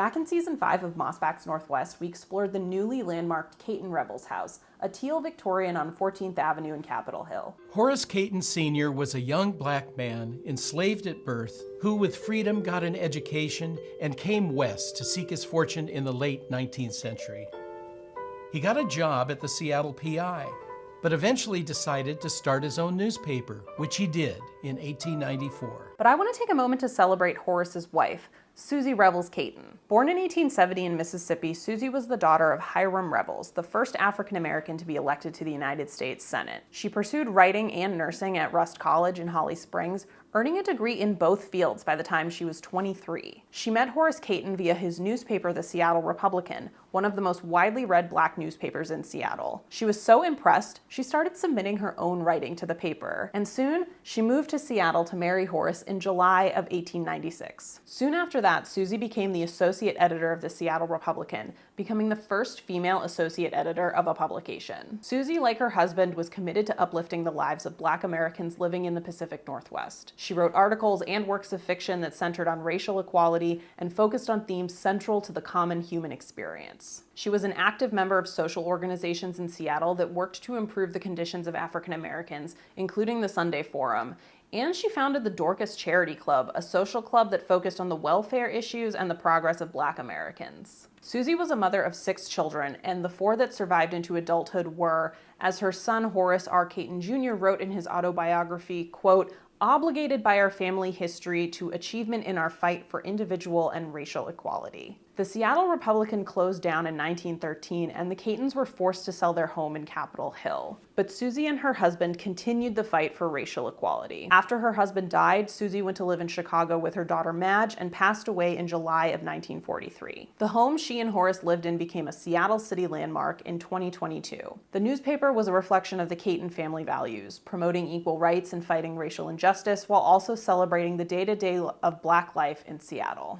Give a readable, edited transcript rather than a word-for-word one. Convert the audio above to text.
Back in Season 5 of Mossback's Northwest, we explored the newly landmarked Cayton Revels house, a teal Victorian on 14th Avenue in Capitol Hill. Horace Cayton Sr. was a young black man enslaved at birth who with freedom got an education and came west to seek his fortune in the late 19th century. He got a job at the Seattle PI, but eventually decided to start his own newspaper, which he did in 1894. But I want to take a moment to celebrate Horace's wife, Susie Revels Cayton. Born in 1870 in Mississippi, Susie was the daughter of Hiram Revels, the first African American to be elected to the United States Senate. She pursued writing and nursing at Rust College in Holly Springs, earning a degree in both fields by the time she was 23. She met Horace Cayton via his newspaper, the Seattle Republican, one of the most widely read black newspapers in Seattle. She was so impressed, she started submitting her own writing to the paper, and soon she moved to Seattle to marry Horace in July of 1896. Soon after that, Susie became the associate editor of the Seattle Republican, becoming the first female associate editor of a publication. Susie, like her husband, was committed to uplifting the lives of Black Americans living in the Pacific Northwest. She wrote articles and works of fiction that centered on racial equality and focused on themes central to the common human experience. She was an active member of social organizations in Seattle that worked to improve the conditions of African Americans, including the Sunday Forum. And she founded the Dorcas Charity Club, a social club that focused on the welfare issues and the progress of Black Americans. Susie was a mother of 6 children, and the 4 that survived into adulthood were, as her son Horace R. Cayton Jr. wrote in his autobiography, quote, "obligated by our family history to achievement in our fight for individual and racial equality." The Seattle Republican closed down in 1913, and the Caytons were forced to sell their home in Capitol Hill. But Susie and her husband continued the fight for racial equality. After her husband died, Susie went to live in Chicago with her daughter Madge and passed away in July of 1943. The home she and Horace lived in became a Seattle City landmark in 2022. The newspaper was a reflection of the Cayton family values, promoting equal rights and fighting racial injustice while also celebrating the day-to-day of Black life in Seattle.